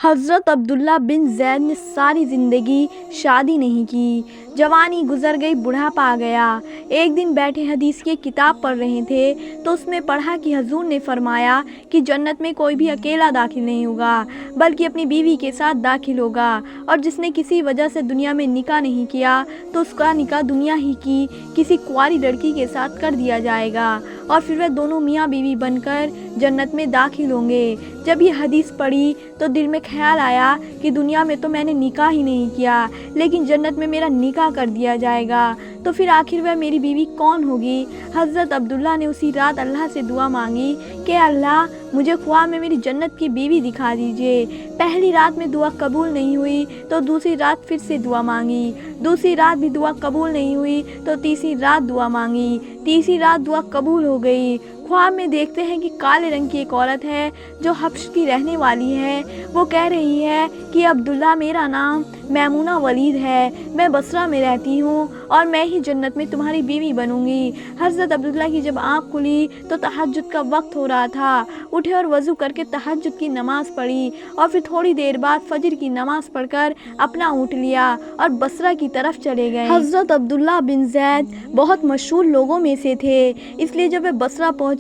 حضرت عبداللہ بن زید نے ساری زندگی شادی نہیں کی، جوانی گزر گئی، بڑھاپا آ گیا۔ ایک دن بیٹھے حدیث کی کتاب پڑھ رہے تھے تو اس میں پڑھا کہ حضور نے فرمایا کہ جنت میں کوئی بھی اکیلا داخل نہیں ہوگا بلکہ اپنی بیوی کے ساتھ داخل ہوگا، اور جس نے کسی وجہ سے دنیا میں نکاح نہیں کیا تو اس کا نکاح دنیا ہی کی کسی کنواری لڑکی کے ساتھ کر دیا جائے گا، اور پھر وہ دونوں میاں بیوی بن کر جنت میں داخل ہوں گے۔ جب یہ حدیث پڑھی تو دل میں خیال آیا کہ دنیا میں تو میں نے نکاح ہی نہیں کیا، لیکن جنت میں میرا نکاح کر دیا جائے گا، تو پھر آخر وہ میری بیوی کون ہوگی؟ حضرت عبداللہ نے اسی رات اللہ سے دعا مانگی کہ اللہ مجھے خواب میں میری جنت کی بیوی دکھا دیجئے۔ پہلی رات میں دعا قبول نہیں ہوئی تو دوسری رات پھر سے دعا مانگی، دوسری رات بھی دعا قبول نہیں ہوئی تو تیسری رات دعا مانگی، تیسری رات دعا قبول ہو گئی۔ خواب میں دیکھتے ہیں کہ کالے رنگ کی ایک عورت ہے جو حبش کی رہنے والی ہے، وہ کہہ رہی ہے کہ عبداللہ میرا نام میمونہ ولید ہے، میں بصرہ میں رہتی ہوں اور میں ہی جنت میں تمہاری بیوی بنوں گی۔ حضرت عبداللہ کی جب آنکھ کھلی تو تہجد کا وقت ہو رہا تھا، اٹھے اور وضو کر کے تہجد کی نماز پڑھی، اور پھر تھوڑی دیر بعد فجر کی نماز پڑھ کر اپنا اونٹ لیا اور بصرہ کی طرف چلے گئے۔ حضرت عبداللہ بن زید بہت مشہور لوگوں میں سے تھے، اس لیے جب وہ بصرہ پہنچے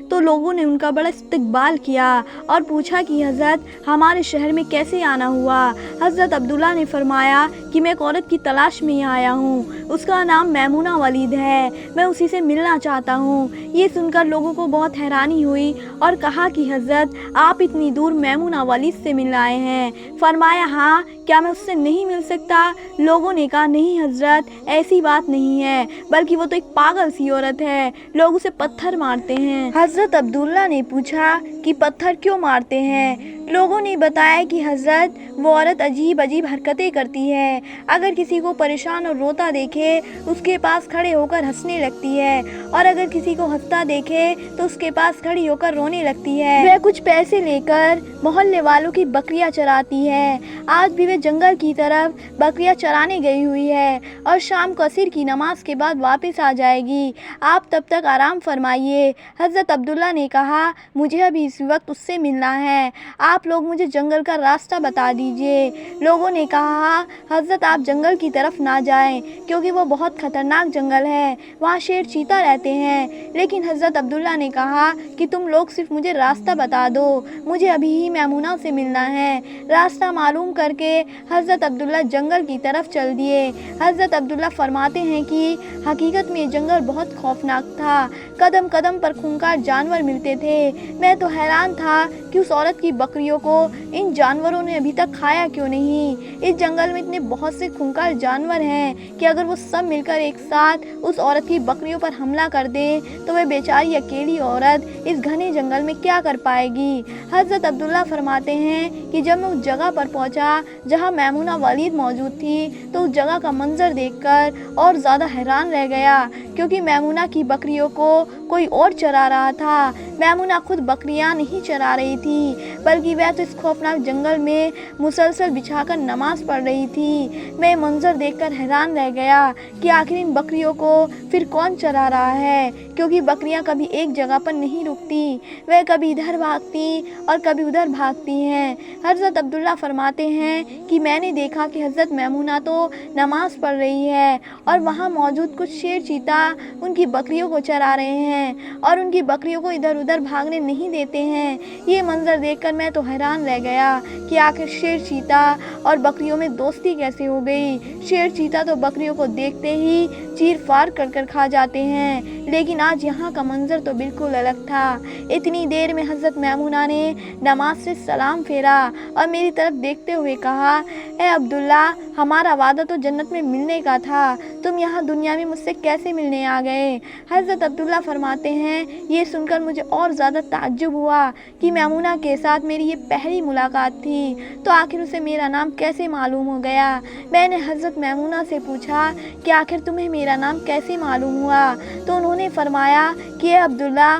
تو لوگوں نے ان کا بڑا استقبال کیا اور پوچھا کہ حضرت ہمارے شہر میں کیسے آنا ہوا؟ حضرت عبداللہ نے فرمایا کہ میں ایک عورت کی تلاش میں آیا ہوں، اس کا نام میمونہ ولید ہے، میں اسی سے ملنا چاہتا ہوں۔ یہ سن کر لوگوں کو بہت حیرانی ہوئی اور کہا کہ حضرت آپ اتنی دور میمونہ ولید سے مل آئے ہیں؟ فرمایا ہاں، کیا میں اس سے نہیں مل سکتا؟ لوگوں نے کہا نہیں حضرت، ایسی بات نہیں ہے، بلکہ وہ تو ایک پاگل سی عورت ہے، لوگ اسے پتھر مارتے ہیں۔ حضرت عبداللہ نے پوچھا کہ پتھر کیوں مارتے ہیں؟ لوگوں نے بتایا کہ حضرت وہ عورت عجیب عجیب حرکتیں کرتی ہے، اگر کسی کو پریشان اور روتا دیکھے اس کے پاس کھڑے ہو کر ہنسنے لگتی ہے، اور اگر کسی کو ہنستا دیکھے تو اس کے پاس کھڑی ہو کر رونے لگتی ہے۔ وہ کچھ پیسے لے کر محلے والوں کی بکریاں چراتی ہے، آج بھی وہ جنگل کی طرف بکریاں چرانے گئی ہوئی ہے اور شام کو عصر کی نماز کے بعد واپس آ جائے گی، آپ تب تک آرام فرمائیے۔ حضرت عبداللہ نے کہا مجھے ابھی اس وقت اس سے ملنا ہے، آپ لوگ مجھے جنگل کا راستہ بتا دیجئے۔ لوگوں نے کہا حضرت آپ جنگل کی طرف نہ جائیں کیونکہ وہ بہت خطرناک جنگل ہے، وہاں شیر چیتا رہتے ہیں، لیکن حضرت عبداللہ نے کہا کہ تم لوگ صرف مجھے راستہ بتا دو، مجھے ابھی ہی میمونہ سے ملنا ہے۔ راستہ معلوم کر کے حضرت عبداللہ جنگل کی طرف چل دیے۔ حضرت عبداللہ فرماتے ہیں کہ حقیقت میں یہ جنگل بہت خوفناک تھا، قدم قدم پر خونخوار جانور ملتے تھے، میں تو حیران تھا کہ اس عورت کی بکریوں کو ان جانوروں نے ابھی تک کھایا کیوں نہیں۔ اس جنگل میں اتنے بہت سے خونخوار جانور ہیں کہ اگر وہ سب مل کر ایک ساتھ اس عورت کی بکریوں پر حملہ کر دیں تو وہ بیچاری اکیلی عورت اس گھنے جنگل میں کیا کر پائے گی۔ حضرت عبداللہ فرماتے ہیں کہ جب میں اس جگہ پر پہنچا جہاں میمونہ ولید موجود تھی تو اس جگہ کا منظر دیکھ کر اور زیادہ حیران رہ گیا، کیونکہ میمونہ کی بکریوں کو کوئی اور چرا رہا تھا۔ میمونہ خود بکریاں نہیں چرا رہی تھی بلکہ وہ تو اس خوفناک جنگل میں مسلسل بچھا کر نماز پڑھ رہی تھی۔ میں منظر دیکھ کر حیران رہ گیا کہ آخر ان بکریوں کو پھر کون چرا رہا ہے، کیونکہ بکریاں کبھی ایک جگہ پر نہیں رکتی، وہ کبھی ادھر بھاگتی اور کبھی ادھر بھاگتی ہیں۔ حضرت عبداللہ فرماتے ہیں کہ میں نے دیکھا کہ حضرت میمونہ تو نماز پڑھ رہی ہے اور وہاں موجود کچھ شیر چیتا ان کی بکریوں کو چرا رہے ہیں اور ان کی بکریوں کو ادھر ادھر بھاگنے نہیں دیتے ہیں۔ یہ منظر دیکھ کر میں تو حیران رہ گیا کہ آخر شیر چیتا اور بکریوں میں دوستی کیسے ہو گئی۔ شیر چیتا تو بکریوں کو دیکھتے ہی چیر فار کر کر کھا جاتے ہیں، لیکن آج یہاں کا منظر تو بالکل الگ تھا۔ اتنی دیر میں حضرت میمونہ نے نماز سے سلام پھیرا اور میری طرف دیکھتے ہوئے کہا اے عبداللہ، ہمارا وعدہ تو جنت میں ملنے کا تھا، تم یہاں دنیا میں مجھ سے کیسے ملنے آ گئے؟ حضرت عبداللہ فرماتے ہیں یہ سن کر مجھے اور زیادہ تعجب ہوا کہ میمونہ کے ساتھ میری یہ پہلی ملاقات تھی، تو آخر اسے میرا نام کیسے معلوم ہو گیا؟ میں نے حضرت میمونہ سے پوچھا کہ آخر تمہیں میرا نام کیسے معلوم ہوا؟ تو انہوں نے فرمایا کہ اے عبداللہ،